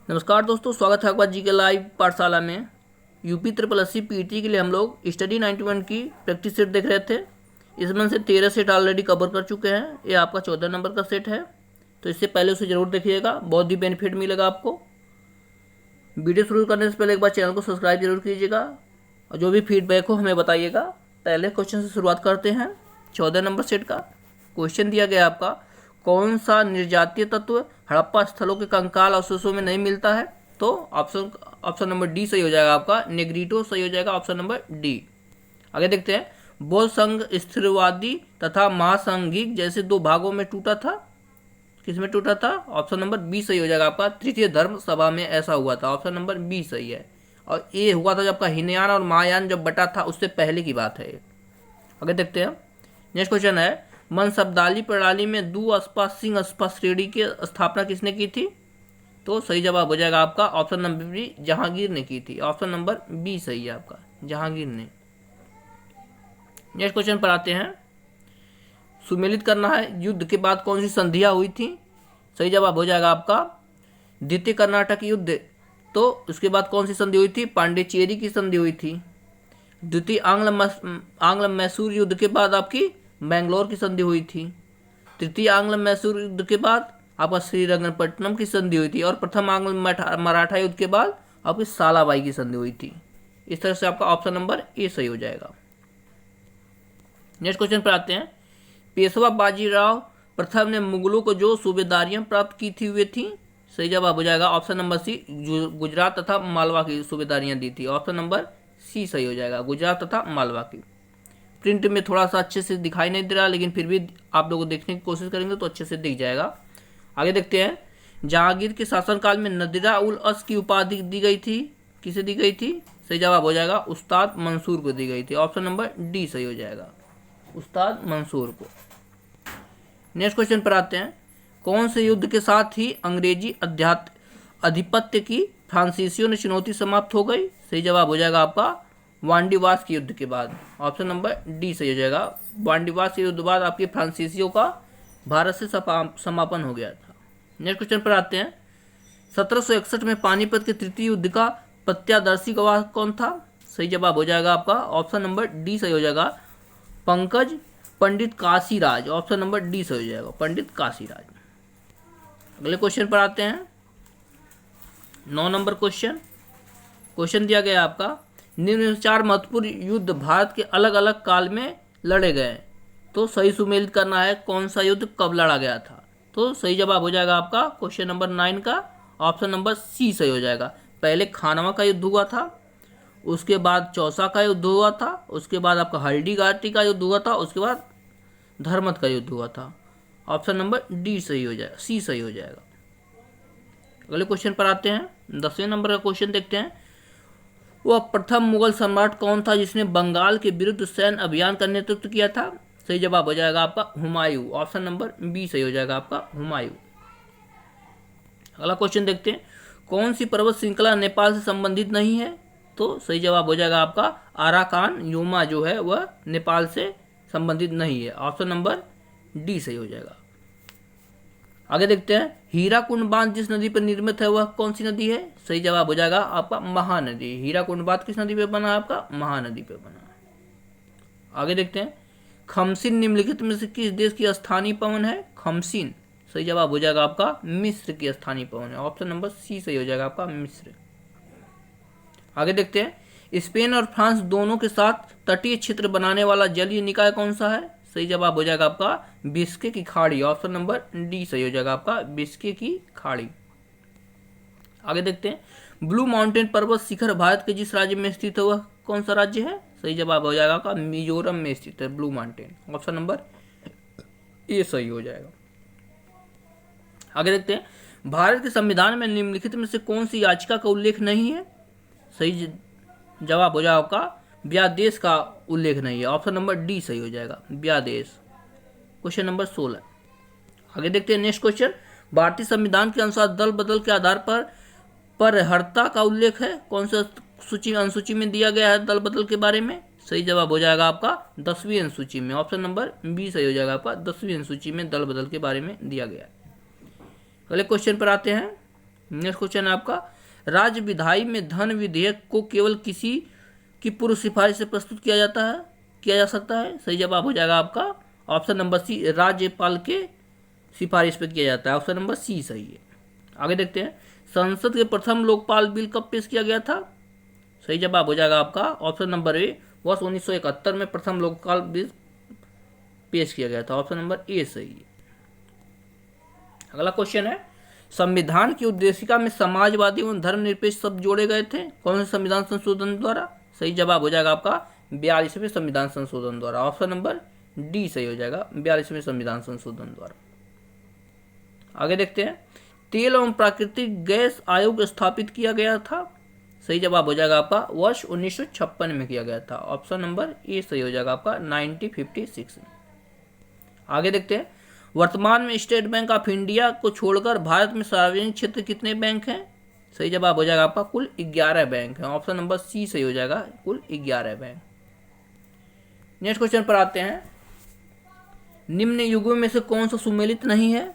नमस्कार दोस्तों, स्वागत है आपका जी के लाइव पाठशाला में। यूपी ट्रिपल एससी पीटी के लिए हम लोग स्टडी 91 की प्रैक्टिस सेट देख रहे थे। इसमें से 13 सेट ऑलरेडी कवर कर चुके हैं। ये आपका 14 नंबर का सेट है, तो इससे पहले उसे ज़रूर देखिएगा, बहुत ही बेनिफिट मिलेगा आपको। वीडियो शुरू करने से पहले एक बार चैनल को सब्सक्राइब जरूर कीजिएगा और जो भी फीडबैक हो हमें बताइएगा। पहले क्वेश्चन से शुरुआत करते हैं। 14 नंबर सेट का क्वेश्चन दिया गया आपका, कौन सा निर्जातीय तत्व हड़प्पा स्थलों के कंकाल अवशेषों में नहीं मिलता है? तो ऑप्शन नंबर डी सही हो जाएगा आपका, नेग्रीटो सही हो जाएगा, ऑप्शन नंबर डी। आगे देखते हैं, बौद्ध संघ स्थिरवादी तथा महासंघिक जैसे दो भागों में टूटा था। किसमें टूटा था? ऑप्शन नंबर बी सही हो जाएगा आपका, तृतीय धर्म सभा में ऐसा हुआ था, ऑप्शन नंबर बी सही है। और ये हुआ था जब आपका हीनयान और महायान जब बटा था, उससे पहले की बात है। आगे देखते हैं, नेक्स्ट क्वेश्चन है, मन शब्दाली प्रणाली में दो सिंह अस्पा श्रेणी की स्थापना किसने की थी? तो सही जवाब हो जाएगा आपका ऑप्शन नंबर बी, जहांगीर ने की थी, ऑप्शन नंबर बी सही है आपका, जहांगीर ने। नेक्स्ट क्वेश्चन पर आते हैं, सुमेलित करना है, युद्ध के बाद कौन सी संधियां हुई थी? सही जवाब हो जाएगा आपका द्वितीय कर्नाटक युद्ध। तो उसके बाद कौन सी संधि हुई थी? पांडिचेरी की संधि हुई थी। द्वितीय आंग्ल मैसूर युद्ध के बाद आपकी बेंगलोर की संधि हुई थी। तृतीय आंग्ल मैसूर युद्ध के बाद आपका श्रीरंगपट्टनम की संधि हुई थी। और प्रथम आंग्ल मराठा युद्ध के बाद आपकी सालाबाई की संधि हुई थी। इस तरह से आपका ऑप्शन नंबर ए सही हो जाएगा। नेक्स्ट क्वेश्चन पर आते हैं, पेशवा बाजीराव प्रथम ने मुगलों को जो सूबेदारियां प्राप्त की थी वे थी? सही जवाब हो जाएगा ऑप्शन नंबर सी, गुजरात तथा मालवा की सूबेदारियां दी थी, ऑप्शन नंबर सी सही हो जाएगा, गुजरात तथा मालवा की। प्रिंट में थोड़ा सा अच्छे से दिखाई नहीं दे रहा, लेकिन फिर भी आप लोग देखने की कोशिश करेंगे तो अच्छे से दिख जाएगा। आगे देखते हैं, जहांगीर के शासनकाल में नदिरा उल अस की उपाधि दी गई थी, किसे दी गई थी? सही जवाब हो जाएगा उस्ताद मंसूर को दी गई थी, ऑप्शन नंबर डी सही हो जाएगा, उस्ताद मंसूर को। नेक्स्ट क्वेश्चन पर आते हैं, कौन से युद्ध के साथ ही अंग्रेजी आधिपत्य की फ्रांसीसियों ने चुनौती समाप्त हो गई? सही जवाब हो जाएगा आपका वांडीवास के युद्ध के बाद, ऑप्शन नंबर डी सही हो जाएगा। वांडीवास के युद्ध के बाद आपके फ्रांसीसियों का भारत से समापन हो गया था। नेक्स्ट क्वेश्चन पर आते हैं, 1761 में पानीपत के तृतीय युद्ध का प्रत्यादर्शी गवाह कौन था? सही जवाब हो जाएगा आपका ऑप्शन नंबर डी सही हो जाएगा, पंडित काशीराज, ऑप्शन नंबर डी सही हो जाएगा, पंडित काशीराज। अगले क्वेश्चन पर आते हैं, 9 नंबर क्वेश्चन दिया गया आपका, निम्न 4 महत्वपूर्ण युद्ध भारत के अलग अलग काल में लड़े गए। तो सही सुमेलित करना है, कौन सा युद्ध कब लड़ा गया था? तो सही जवाब हो जाएगा आपका क्वेश्चन नंबर 9 का, ऑप्शन नंबर सी सही हो जाएगा। पहले खानवा का युद्ध हुआ था, उसके बाद चौसा का युद्ध हुआ था, उसके बाद आपका हल्दी घाटी का युद्ध हुआ था, उसके बाद धर्मत का युद्ध हुआ था, ऑप्शन नंबर डी सही हो जाएगा, सी सही हो जाएगा। अगले क्वेश्चन पर आते हैं, 10वें नंबर का क्वेश्चन देखते हैं, वह प्रथम मुगल सम्राट कौन था जिसने बंगाल के विरुद्ध सैन्य अभियान का नेतृत्व किया था? सही जवाब हो जाएगा आपका हुमायूं, ऑप्शन नंबर बी सही हो जाएगा आपका हुमायूं। अगला क्वेश्चन देखते हैं, कौन सी पर्वत श्रृंखला नेपाल से संबंधित नहीं है? तो सही जवाब हो जाएगा आपका आराकान योमा जो है वह नेपाल से संबंधित नहीं है, ऑप्शन नंबर डी सही हो जाएगा। आगे देखते हैं, हीराकुंड बांध जिस नदी पर निर्मित है वह कौन सी नदी है? सही जवाब हो जाएगा आपका महानदी। हीराकुंड बांध किस नदी पे बना है? आपका महानदी पे बना है। आगे देखते हैं, खमसिन निम्नलिखित में से किस देश की स्थानीय पवन है? खमसिन सही जवाब हो जाएगा आपका मिस्र की स्थानीय पवन है, ऑप्शन नंबर सी सही हो जाएगा आपका मिस्र। आगे देखते हैं, स्पेन और फ्रांस दोनों के साथ तटीय क्षेत्र बनाने वाला जलीय निकाय कौन सा है? सही जवाब हो जाएगा आपका बिस्के की खाड़ी, ऑप्शन नंबर डी सही हो जाएगा आपका बिस्के की खाड़ी। आगे देखते हैं, ब्लू माउंटेन पर्वत शिखर भारत के जिस राज्य में स्थित है वह कौन सा राज्य है? सही जवाब हो जाएगा आपका मिजोरम में स्थित है blue mountain, option number A सही हो जाएगा। आगे देखते हैं, भारत के संविधान में निम्नलिखित में से कौन सी याचिका का उल्लेख नहीं है? सही जवाब हो जाएगा आपका व्यादेश का उल्लेख नहीं है, ऑप्शन नंबर डी सही हो जाएगा व्यादेश, क्वेश्चन नंबर 16। आगे देखते हैं नेक्स्ट क्वेश्चन, भारतीय संविधान के अनुसार दल बदल के आधार पर अर्हता का उल्लेख है, कौन सा अनुसूची में दिया गया है दल बदल के बारे में? सही जवाब हो जाएगा आपका 10वीं अनुसूची में, ऑप्शन नंबर बी सही हो जाएगा आपका 10वीं अनुसूची में दल बदल के बारे में दिया गया है। अगले क्वेश्चन पर आते हैं, नेक्स्ट क्वेश्चन है आपका, राज्य विधायी में धन विधेयक को केवल किसी की पूर्व सिफारिश से प्रस्तुत किया जा सकता है। सही जवाब हो जाएगा आपका ऑप्शन नंबर सी, राज्यपाल के सिफारिश पर किया जाता है। ऑप्शन नंबर सी सही है। आगे देखते हैं, संसद के प्रथम लोकपाल बिल कब पेश किया गया था। सही जवाब हो जाएगा आपका ऑप्शन नंबर ए, वर्ष 1971 में प्रथम लोकपाल बिल पेश किया गया था। ऑप्शन नंबर ए सही है। अगला क्वेश्चन है, संविधान की उद्देशिका में समाजवादी एवं धर्मनिरपेक्ष शब्द जोड़े गए थे कौन से संविधान संशोधन द्वारा। सही जवाब हो जाएगा आपका 42वें संविधान संशोधन द्वारा। ऑप्शन नंबर डी सही हो जाएगा, 42वें संविधान संशोधन द्वारा। आगे देखते हैं, तेल एवं प्राकृतिक गैस आयोग स्थापित किया गया था। सही जवाब हो जाएगा आपका वर्ष 1956 में किया गया था। ऑप्शन नंबर ए सही हो जाएगा आपका 1956 में। आगे देखते हैं, वर्तमान में स्टेट बैंक ऑफ इंडिया को छोड़कर भारत में सार्वजनिक क्षेत्र कितने बैंक हैं। सही जवाब हो जाएगा आपका कुल 11 बैंक हैं। ऑप्शन नंबर सी सही हो जाएगा, कुल 11 बैंक। नेक्स्ट क्वेश्चन पर आते हैं, निम्न युगों में से कौन सा सुमेलित नहीं है।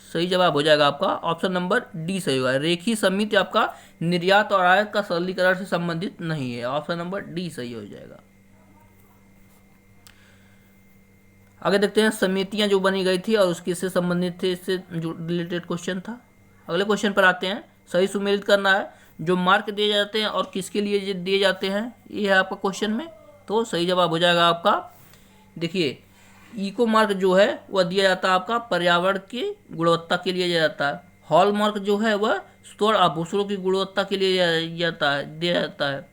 सही जवाब हो जाएगा आपका ऑप्शन नंबर डी सही होगा, रेखीय समिति आपका निर्यात और आयात का सरलीकरण से संबंधित नहीं है। ऑप्शन नंबर डी सही हो जाएगा। आगे देखते हैं, समितियां जो बनी गई थी और उसके से संबंधित थे, इससे जो रिलेटेड क्वेश्चन था। अगले क्वेश्चन पर आते हैं, सही सुमेलित करना है, जो मार्क दिए जाते हैं और किसके लिए दिए जाते हैं, ये है आपका क्वेश्चन में। तो सही जवाब हो जाएगा आपका, देखिए इको मार्क जो है वह दिया जाता है आपका पर्यावरण की गुणवत्ता के लिए दिया जाता है। हॉल मार्क जो है वह स्वर्ण आभूषणों की गुणवत्ता के लिए दिया जाता है।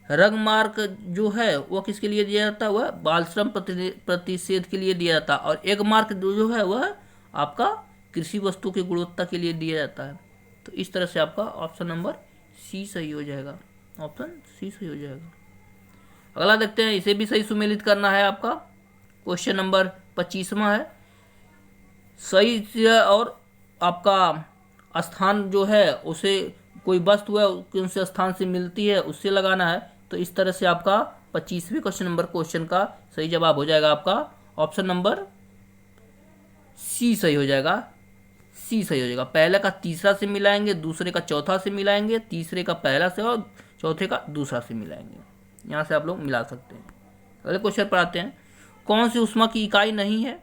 रंग मार्क जो है वह किसके लिए दिया जाता है, वह बाल श्रम प्रतिषेध के लिए दिया जाता है। और एक मार्क जो है वह आपका कृषि वस्तु की गुणवत्ता के लिए दिया जाता है। तो इस तरह से आपका ऑप्शन नंबर सी सही हो जाएगा। ऑप्शन सी सही हो जाएगा। अगला देखते हैं, इसे भी सही सुमेलित करना है आपका। क्वेश्चन नंबर 25वां है, सही और आपका स्थान जो है उसे कोई वस्तु है कौन से स्थान से मिलती है उससे लगाना है। तो इस तरह से आपका 25वें क्वेश्चन का सही जवाब हो जाएगा आपका ऑप्शन नंबर सी सही हो जाएगा। सी सही हो जाएगा। पहले का तीसरा से मिलाएंगे, दूसरे का चौथा से मिलाएंगे, तीसरे का पहला से और चौथे का दूसरा से मिलाएंगे। यहाँ से आप लोग मिला सकते हैं। अगले क्वेश्चन पर आते हैं, कौन सी ऊष्मा की इकाई नहीं है।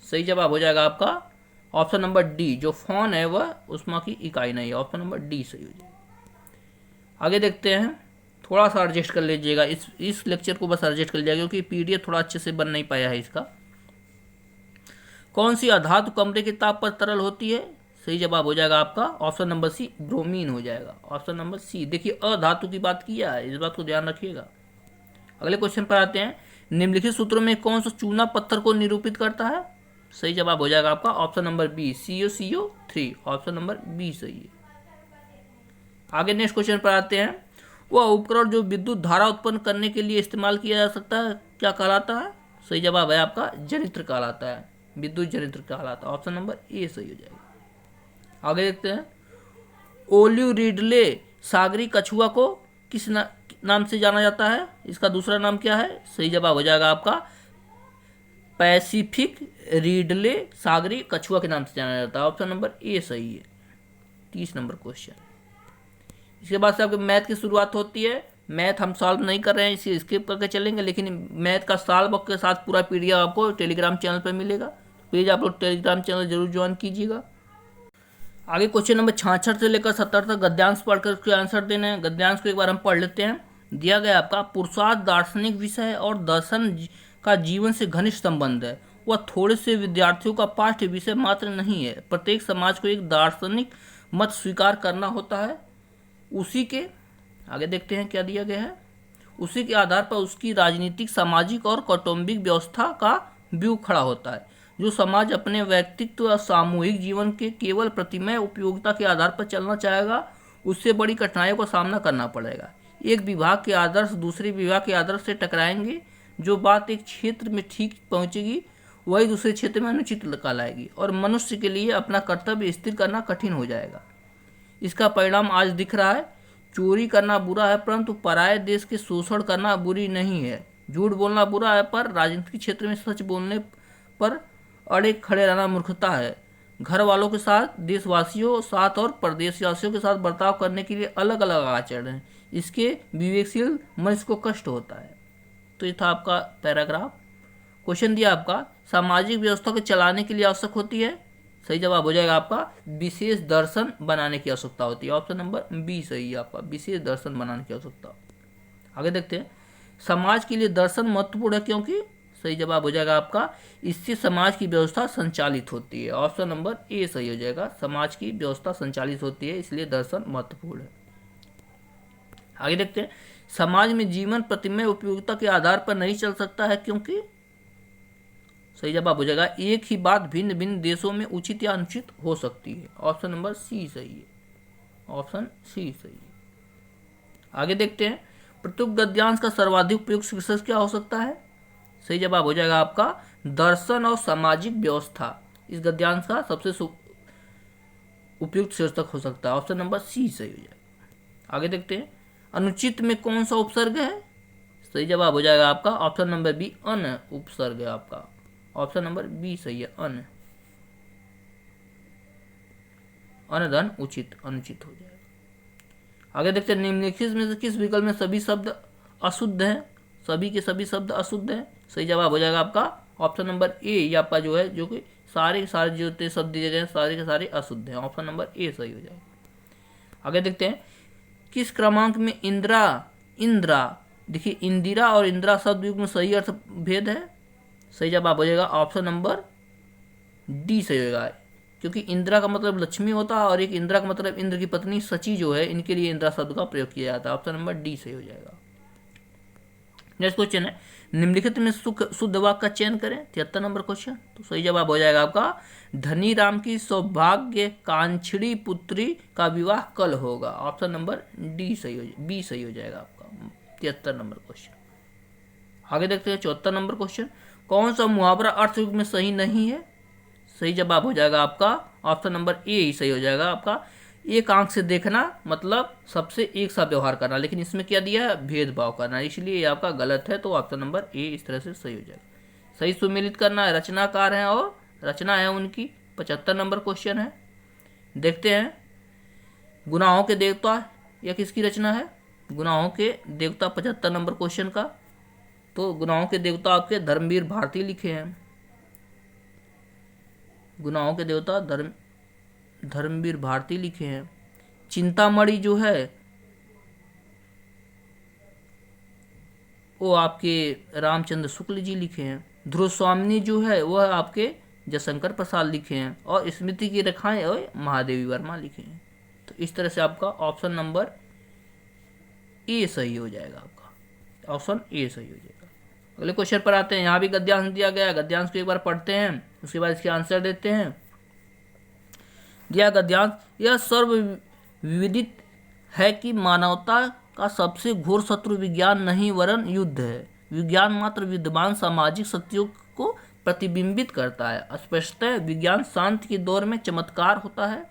सही जवाब हो जाएगा आपका ऑप्शन नंबर डी, जो फोन है वह ऊष्मा की इकाई नहीं है। ऑप्शन नंबर डी सही हो जाएगा। आगे देखते हैं, थोड़ा सा एडजस्ट कर लीजिएगा, इस लेक्चर को बस एडजस्ट कर लीजिएगा क्योंकि पीडीएफ थोड़ा अच्छे से बन नहीं पाया है इसका। कौन सी अधातु कमरे के ताप पर तरल होती है। सही जवाब हो जाएगा आपका ऑप्शन नंबर सी, ब्रोमीन हो जाएगा। Option number C. देखिए अधातु की बात किया है, इस बात को ध्यान रखिएगा। अगले क्वेश्चन पर आते हैं, निम्नलिखित सूत्रों में कौन सा चूना पत्थर को निरूपित करता है। सही जवाब हो जाएगा आपका option number B, CuCO3। Option number B सही है। आगे नेक्स्ट क्वेश्चन पर आते हैं, वह उपकरण जो विद्युत धारा उत्पन्न करने के लिए इस्तेमाल किया जा सकता है क्या कहलाता है। सही जवाब है आपका जनित्र कहलाता है, विद्युत जनित्र कहलाता है। ऑप्शन नंबर ए सही हो जाएगा। आगे देखते हैं, ओलिव रिडले सागरी कछुआ को किस नाम से जाना जाता है, इसका दूसरा नाम क्या है। सही जवाब हो जाएगा आपका पैसिफिक रिडले सागरी कछुआ के नाम से जाना जाता है। ऑप्शन नंबर ए सही है। 30 नंबर क्वेश्चन। इसके बाद से आपके मैथ की शुरुआत होती है। मैथ हम सॉल्व नहीं कर रहे हैं, इसे स्किप करके चलेंगे, लेकिन मैथ का सॉल्व के साथ पूरा पीडीएफ आपको टेलीग्राम चैनल पर मिलेगा। प्लीज़ आप लोग टेलीग्राम चैनल जरूर ज्वाइन कीजिएगा। आगे क्वेश्चन नंबर 66 से लेकर 70 तक गद्यांश पढ़कर उसके आंसर देने हैं। गद्यांश को एक बार हम पढ़ लेते हैं। दिया गया आपका, पुरुषार्थ दार्शनिक विषय और दर्शन का जीवन से घनिष्ठ संबंध है। वह थोड़े से विद्यार्थियों का पाठ्य विषय मात्र नहीं है। प्रत्येक समाज को एक दार्शनिक मत स्वीकार करना होता है। उसी के आगे देखते हैं क्या दिया गया है। उसी के आधार पर उसकी राजनीतिक, सामाजिक और कौटुंबिक व्यवस्था का व्यूह खड़ा होता है। जो समाज अपने व्यक्तित्व और सामूहिक जीवन के केवल प्रतिमय उपयोगिता के आधार पर चलना चाहेगा, उससे बड़ी कठिनाइयों का सामना करना पड़ेगा। एक विभाग के आदर्श दूसरे विभाग के आदर्श से टकराएंगे। जो बात एक क्षेत्र में ठीक पहुंचेगी वही दूसरे क्षेत्र में अनुचित कहलाएगी और मनुष्य के लिए अपना कर्तव्य स्थिर करना कठिन हो जाएगा। इसका परिणाम आज दिख रहा है। चोरी करना बुरा है, परंतु पराये देश के शोषण करना बुरी नहीं है। झूठ बोलना बुरा है, पर राजनीतिक क्षेत्र में सच बोलने पर अड़े खड़े रहना मूर्खता है। घर वालों के साथ, देशवासियों साथ और परदेशवासियों के साथ बर्ताव करने के लिए अलग अलग आचरण है। इसके विवेकशील मनुष्य को कष्ट होता है। तो ये था आपका पैराग्राफ। क्वेश्चन दिया आपका, सामाजिक व्यवस्था को चलाने के लिए आवश्यक होती है। सही जवाब हो जाएगा आपका विशेष दर्शन बनाने की आवश्यकता होती है। ऑप्शन नंबर बी सही है आपका, विशेष दर्शन बनाने की आवश्यकता। आगे देखते हैं, समाज के लिए दर्शन महत्वपूर्ण है क्योंकि। सही जवाब हो जाएगा आपका इससे समाज की व्यवस्था संचालित होती है। ऑप्शन नंबर ए सही हो जाएगा, समाज की व्यवस्था संचालित होती है इसलिए दर्शन महत्वपूर्ण है। आगे देखते हैं, समाज में जीवन प्रतिमय उपयोगिता के आधार पर नहीं चल सकता है क्योंकि। सही जवाब हो जाएगा एक ही बात भिन्न भिन्न देशों में उचित या अनुचित हो सकती है। ऑप्शन नंबर सी सही है, ऑप्शन सी सही है। आगे देखते हैं, प्रत्येक गद्यांश का सर्वाधिक उपयुक्त शीर्षक क्या हो सकता है। सही जवाब हो जाएगा आपका दर्शन और सामाजिक व्यवस्था इस गद्यांश का सबसे उपयुक्त शीर्षक हो सकता है। ऑप्शन नंबर सी सही हो जाएगा। आगे देखते हैं, अनुचित में कौन सा उपसर्ग है। सही जवाब हो जाएगा आपका ऑप्शन नंबर बी अन उपसर्ग है आपका। ऑप्शन नंबर बी सही है, अन। अनधन उचित, अनुचित हो जाएगा। आगे देखते हैं, निम्नलिखित में से किस विकल्प में सभी शब्द अशुद्ध हैं। सभी के सभी शब्द अशुद्ध हैं। सही जवाब हो जाएगा आपका ऑप्शन नंबर ए, ये आपका जो है जो कि सारे के सारे जो शब्द दिए गए हैं सारे के सारे अशुद्ध हैं। ऑप्शन नंबर ए सही हो जाएगा। आगे देखते हैं, किस क्रमांक में इंदिरा, देखिए इंदिरा और इंदिरा शब्द युग में सही अर्थ भेद है। सही जवाब हो जाएगा ऑप्शन नंबर डी सही होगा, क्योंकि इंदिरा का मतलब लक्ष्मी होता है और एक इंदिरा का मतलब इंद्र की पत्नी सची जो है, इनके लिए इंदिरा शब्द का प्रयोग किया जाता है। ऑप्शन नंबर डी सही हो जाएगा। नेक्स्ट क्वेश्चन है, निम्नलिखित में शुद्ध वाक्य का चयन करें। 73 नंबर क्वेश्चन। तो सही जवाब हो जाएगा आपका धनी राम की सौभाग्य कांक्षणी पुत्री का विवाह कल होगा। ऑप्शन नंबर डी सही हो, बी सही हो जाएगा आपका 73 नंबर क्वेश्चन। आगे देखते हैं 74 नंबर क्वेश्चन, कौन सा मुहावरा अर्थयुग में सही नहीं है। सही जवाब हो जाएगा आपका ऑप्शन नंबर ए ही सही हो जाएगा आपका, एक आंख से देखना मतलब सबसे एक सा व्यवहार करना, लेकिन इसमें क्या दिया है भेदभाव करना, इसलिए ये आपका गलत है। तो ऑप्शन नंबर ए इस तरह से सही हो जाएगा। सही सुमेलित करना है, रचनाकार हैं और रचना है उनकी। 75 नंबर क्वेश्चन है, देखते हैं गुनाहों के देवता यह किसकी रचना है। गुनाहों के देवता 75 नंबर क्वेश्चन का। तो गुनाहों के देवता आपके धर्मवीर भारती लिखे हैं। गुनाहों के देवता धर्मवीर भारती लिखे हैं। चिंतामणि जो है वो आपके रामचंद्र शुक्ल जी लिखे हैं। ध्रुवस्वामिनी जो है वह आपके जयशंकर प्रसाद लिखे हैं। और स्मृति की रेखाएं और महादेवी वर्मा लिखे हैं। तो इस तरह से आपका ऑप्शन नंबर ए सही हो जाएगा, आपका ऑप्शन ए सही हो जाएगा। अगले क्वेश्चन पर आते हैं। यहाँ भी गद्यांश दिया गया है, गद्यांश को एक बार पढ़ते हैं उसके बाद इसके आंसर देते हैं। दिया गद्यांश, यह सर्वविदित है कि मानवता का सबसे घोर शत्रु विज्ञान नहीं वरन युद्ध है। विज्ञान मात्र विद्यमान सामाजिक शक्तियों को प्रतिबिंबित करता है। स्पष्टतः विज्ञान शांति के दौर में चमत्कार होता है,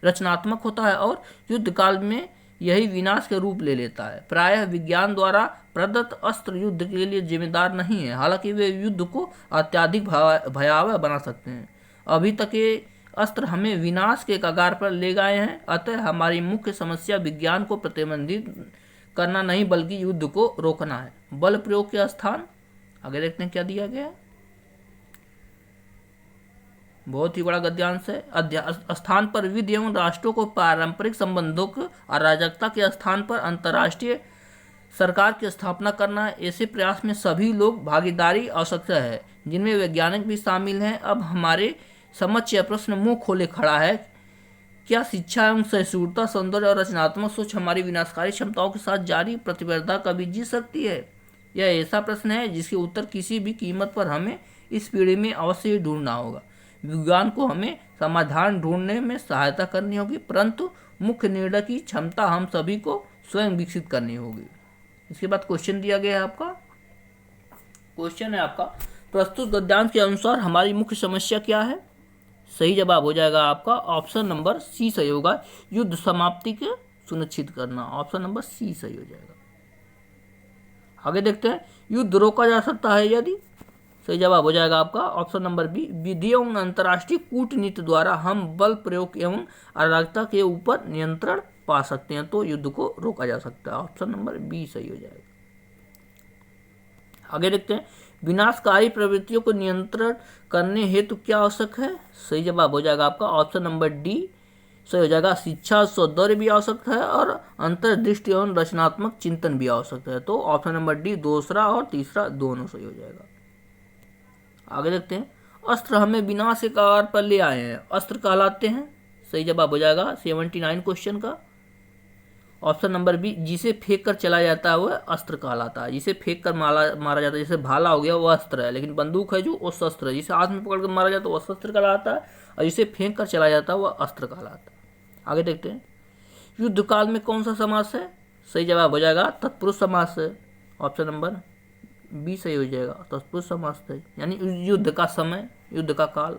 रचनात्मक होता है और युद्ध काल में यही विनाश के रूप ले लेता है। प्रायः विज्ञान द्वारा प्रदत्त अस्त्र युद्ध के लिए जिम्मेदार नहीं है, हालांकि वे युद्ध को अत्यधिक भयावह बना सकते हैं। अभी तक ये अस्त्र हमें विनाश के कगार पर ले गए हैं। अतः हमारी मुख्य समस्या विज्ञान को प्रतिबंधित करना नहीं बल्कि युद्ध को रोकना है। बल प्रयोग के स्थान, आगे देखते हैं क्या दिया गया है। बहुत ही बड़ा गद्यांश है। स्थान पर विधि एवं राष्ट्रों को पारंपरिक संबंधों को अराजकता के स्थान पर अंतर्राष्ट्रीय सरकार की स्थापना करना है। ऐसे प्रयास में सभी लोग भागीदारी आवश्यकता है, जिनमें वैज्ञानिक भी शामिल हैं। अब हमारे समक्ष यह प्रश्न मुंह खोले खड़ा है, क्या शिक्षा एवं सहिष्णुता, सौंदर्य और रचनात्मक सोच हमारी विनाशकारी क्षमताओं के साथ जारी प्रतिस्पर्धा कभी जीत सकती है। यह ऐसा प्रश्न है जिसके उत्तर किसी भी कीमत पर हमें इस पीढ़ी में अवश्य ही ढूंढना होगा। विज्ञान को हमें समाधान ढूंढने में सहायता करनी होगी, परंतु मुख्य निर्णय की क्षमता हम सभी को स्वयं विकसित करनी होगी। इसके बाद क्वेश्चन दिया गया है आपका। क्वेश्चन है आपका, प्रस्तुत गद्यांश के अनुसार हमारी मुख्य समस्या क्या है। सही जवाब हो जाएगा आपका ऑप्शन नंबर सी सही होगा, युद्ध समाप्ति के सुनिश्चित करना। ऑप्शन नंबर सी सही हो जाएगा। आगे देखते हैं, युद्ध रोका जा सकता है यदि। सही जवाब हो जाएगा आपका ऑप्शन नंबर बी। विधि एवं अंतर्राष्ट्रीय कूटनीति द्वारा हम बल प्रयोग एवं अराजकता के ऊपर नियंत्रण पा सकते हैं, तो युद्ध को रोका जा सकता है। ऑप्शन नंबर बी सही हो जाएगा। आगे देखते हैं, विनाशकारी प्रवृत्तियों को नियंत्रण करने हेतु क्या आवश्यक है? सही जवाब हो जाएगा आपका ऑप्शन नंबर डी सही हो जाएगा। शिक्षा सौंदर्य भी आवश्यक है और अंतर्दृष्टि एवं रचनात्मक चिंतन भी आवश्यक है, तो ऑप्शन नंबर डी दूसरा और तीसरा दोनों सही हो जाएगा। आगे देखते हैं, अस्त्र हमें विनाश के कगार पर ले आए हैं, अस्त्र कहलाते हैं। सही जवाब हो जाएगा 79 क्वेश्चन का ऑप्शन नंबर बी। जिसे फेंक कर चला जाता है वह अस्त्र कहलाता है। जिसे फेंक कर मारा जाता है, जैसे भाला हो गया वह अस्त्र है, लेकिन बंदूक है जो वो शस्त्र है। जिसे हाथ में पकड़ कर मारा जाता है वह शस्त्र कहलाता है, और जिसे फेंक कर चला जाता है वह अस्त्र कहलाता है। आगे देखते हैं, युद्ध काल में कौन सा समास है? सही जवाब हो जाएगा तत्पुरुष समास है। ऑप्शन नंबर बी सही हो जाएगा, तत्पुरुष समास है, यानी युद्ध का समय, युद्ध का काल।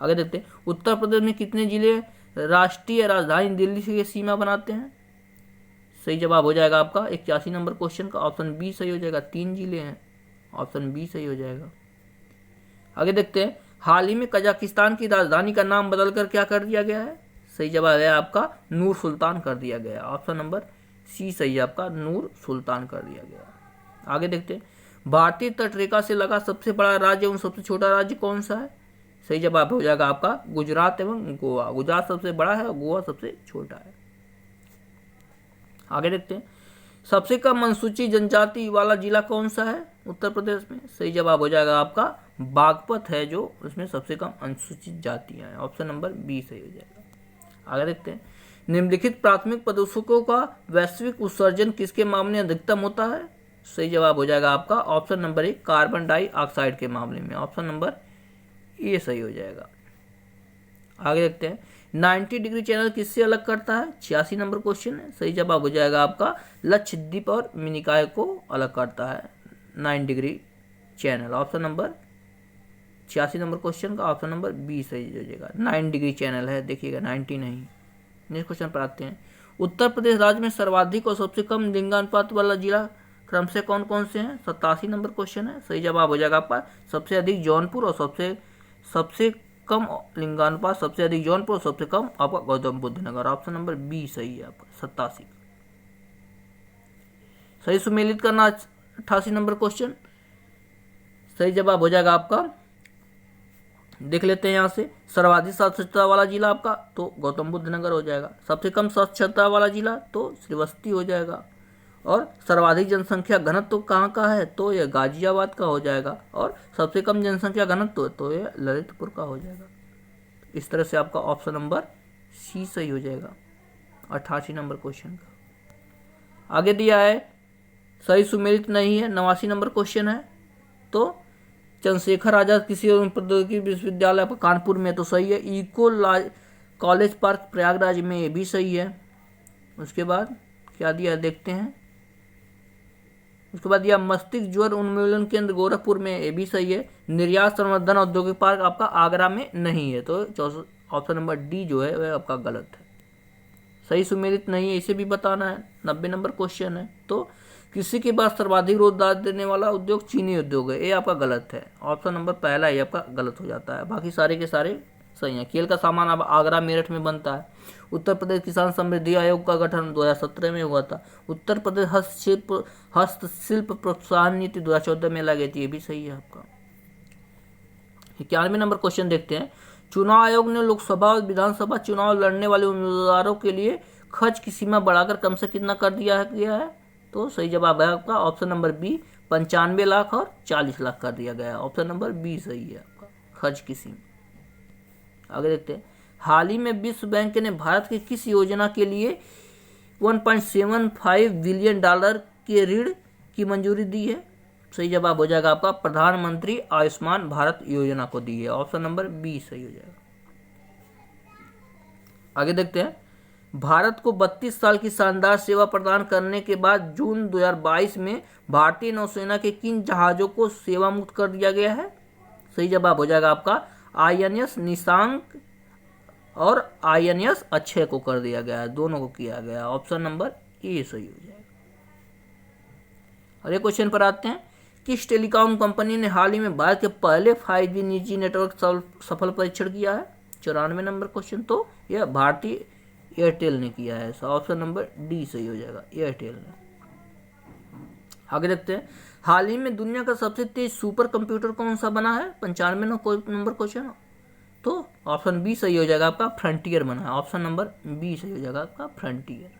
आगे देखते हैं, उत्तर प्रदेश में कितने जिले राष्ट्रीय राजधानी दिल्ली से सीमा बनाते हैं? सही जवाब हो जाएगा आपका 81 नंबर क्वेश्चन का ऑप्शन बी सही हो जाएगा। 3 जिले हैं, ऑप्शन बी सही हो जाएगा। आगे देखते हैं, हाल ही में कजाकिस्तान की राजधानी का नाम बदलकर क्या कर दिया गया है? सही जवाब है आपका नूर सुल्तान कर दिया गया। ऑप्शन नंबर सी सही है आपका, नूर सुल्तान कर दिया गया। आगे देखते हैं, भारतीय तटरेखा से लगा सबसे बड़ा राज्य एवं सबसे छोटा राज्य कौन सा है? सही जवाब हो जाएगा आपका गुजरात एवं गोवा। गुजरात सबसे बड़ा है और गोवा सबसे छोटा है। आगे देखते हैं, सबसे कम अनुसूचित जनजाति वाला जिला कौन सा है उत्तर प्रदेश में? सही जवाब हो जाएगा आपका बागपत है, जो उसमें सबसे कम अनुसूचित जातियां हैं। ऑप्शन नंबर बी सही हो जाएगा। आगे देखते हैं, निम्नलिखित प्राथमिक प्रदूषकों का वैश्विक उत्सर्जन किसके मामले में अधिकतम होता है? सही जवाब हो जाएगा आपका option number A, carbon dioxide के मामले में। ऑप्शन नंबर ए सही हो जाएगा। आगे देखते हैं, 90 डिग्री चैनल किससे अलग करता है? 86 नंबर क्वेश्चन है। सही जवाब हो जाएगा आपका लक्षद्वीप और मिनिकॉय को अलग करता है 9 degree channel. Option number 86 number question का ऑप्शन नंबर बी सही हो जाएगा। 9 डिग्री चैनल है, देखिएगा 90 नहीं। नेक्स्ट क्वेश्चन पर आते हैं, उत्तर प्रदेश राज्य में सर्वाधिक और सबसे कम लिंगानुपात वाला जिला क्रम से कौन कौन से हैं? 87 नंबर क्वेश्चन है। सही जवाब हो जाएगा आपका सबसे अधिक जौनपुर और सबसे कम लिंगानुपात, सबसे अधिक जौनपुर और सबसे कम आपका गौतम बुद्ध नगर। ऑप्शन नंबर बी सही है आपका 87। सही सुमेलित करना 88 नंबर क्वेश्चन। सही जवाब हो जाएगा आपका, देख लेते हैं यहाँ से, सर्वाधिक साक्षरता वाला जिला आपका तो गौतम बुद्ध नगर हो जाएगा। सबसे कम साक्षरता वाला जिला तो श्रीवस्ती हो जाएगा। और सर्वाधिक जनसंख्या घनत्व तो कहाँ का है? तो यह गाजियाबाद का हो जाएगा। और सबसे कम जनसंख्या घनत्व तो यह ललितपुर का हो जाएगा। इस तरह से आपका ऑप्शन नंबर सी सही हो जाएगा 88 नंबर क्वेश्चन का। आगे दिया है, सही सुमेलित नहीं है, 89 नंबर क्वेश्चन है। तो चंद्रशेखर आजाद कृषि एवं प्रौद्योगिकी विश्वविद्यालय आपका कानपुर में तो सही है। इको कॉलेज पार्क प्रयागराज में, ये भी सही है। उसके बाद क्या दिया देखते हैं, उसके बाद दिया मस्तिष्क ज्वर उन्मूलन केंद्र गोरखपुर में, ये भी सही है। निर्यात संवर्धन औद्योगिक पार्क आपका आगरा में नहीं है, तो ऑप्शन नंबर डी जो है वह आपका गलत है। सही सुमेलित नहीं है, इसे भी बताना है। 90 नंबर क्वेश्चन है, तो कृषि के बाद सर्वाधिक रोजगार देने वाला उद्योग चीनी उद्योग है, ये आपका गलत है। ऑप्शन नंबर पहला ही आपका गलत हो जाता है, बाकी सारे के सारे सही हैं। केल का सामान अब आगरा मेरठ में बनता है। उत्तर प्रदेश किसान समृद्धि आयोग का गठन 2017 में हुआ था। उत्तर प्रदेश हस्तशिल्प प्रोत्साहन नीति 2014 में लगी थी, ये भी सही है आपका। 91 नंबर क्वेश्चन देखते हैं, चुनाव आयोग ने लोकसभा और विधानसभा चुनाव लड़ने वाले उम्मीदवारों के लिए खर्च की सीमा बढ़ाकर कम से कितना कर दिया गया है? तो सही जवाब है आपका ऑप्शन नंबर बी, 95 लाख और 40 लाख कर दिया गया है। ऑप्शन नंबर बी सही है आपका, खर्च की सीमा। आगे देखते हैं, हाल ही में विश्व बैंक ने भारत की किस योजना के लिए 1.75 बिलियन डॉलर के ऋण की मंजूरी दी है? सही जवाब हो जाएगा आपका प्रधानमंत्री आयुष्मान भारत योजना को दी है। ऑप्शन नंबर बी सही हो जाएगा। आगे देखते हैं, भारत को 32 साल की शानदार सेवा प्रदान करने के बाद जून 2022 में भारतीय नौसेना के किन जहाजों को सेवा मुक्त कर दिया गया है? सही जवाब हो जाएगा आपका INS निशांक और INS अक्षय को कर दिया गया है, दोनों को किया गया। ऑप्शन नंबर ए सही हो जाएगा। अगले क्वेश्चन पर आते हैं, किस टेलीकॉम कंपनी ने हाल ही में भारत के पहले 5G निजी नेटवर्क सफल परीक्षण किया है? 94 नंबर क्वेश्चन। तो यह भारतीय एयरटेल ने किया है। ऑप्शन नंबर डी सही हो जाएगा, एयरटेल ने। आगे देखते हैं, हाल ही में दुनिया का सबसे तेज सुपर कंप्यूटर कौन सा बना है? 95 नंबर क्वेश्चन। तो ऑप्शन बी सही हो जाएगा आपका, फ्रंटियर बना है। ऑप्शन नंबर बी सही हो जाएगा आपका, फ्रंटियर।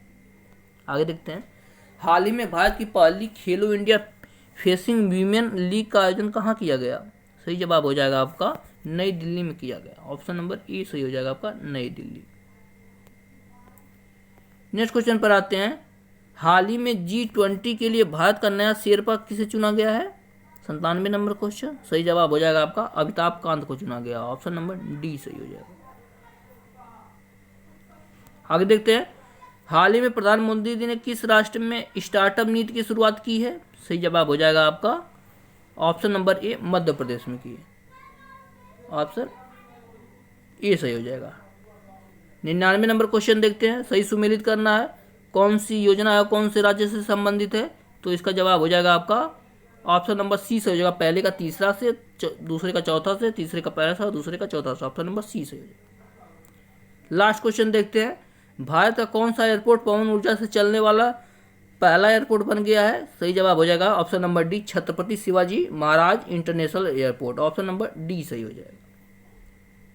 आगे देखते हैं, हाल ही में भारत की पहली खेलो इंडिया फेसिंग वीमेन लीग का आयोजन कहाँ किया गया? सही जवाब हो जाएगा आपका, नई दिल्ली में किया गया। ऑप्शन नंबर ए सही हो जाएगा आपका, नई दिल्ली। नेक्स्ट क्वेश्चन पर आते हैं, हाल ही में G20 के लिए भारत का नया शेरपा किसे चुना गया है? 97 नंबर क्वेश्चन। सही जवाब हो जाएगा आपका, अमिताभ कांत को चुना गया। ऑप्शन नंबर डी सही हो जाएगा। आगे देखते हैं, हाल ही में प्रधानमंत्री जी ने किस राष्ट्र में स्टार्टअप नीति की शुरुआत की है? सही जवाब हो जाएगा आपका, option number A, Madhya Pradesh में की है। ऑप्शन ए सही हो जाएगा। 99 नंबर क्वेश्चन देखते हैं, सही सुमेलित करना है, कौन सी योजना है कौन से राज्य से संबंधित है? तो इसका जवाब हो जाएगा आपका ऑप्शन नंबर सी से हो जाएगा, पहले का तीसरा से, दूसरे का चौथा से, तीसरे का पहला से और दूसरे का चौथा से। ऑप्शन नंबर सी से हो जाएगा। लास्ट क्वेश्चन देखते हैं, भारत का कौन सा एयरपोर्ट पवन ऊर्जा से चलने वाला पहला एयरपोर्ट बन गया है? सही जवाब हो जाएगा option number D, Chhatrapati Shivaji Maharaj international airport. Option number D सही हो जाएगा।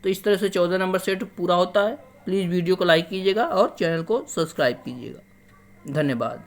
तो इस तरह से 14 नंबर सेट पूरा होता है। प्लीज़ वीडियो को लाइक कीजिएगा और चैनल को सब्सक्राइब कीजिएगा। धन्यवाद।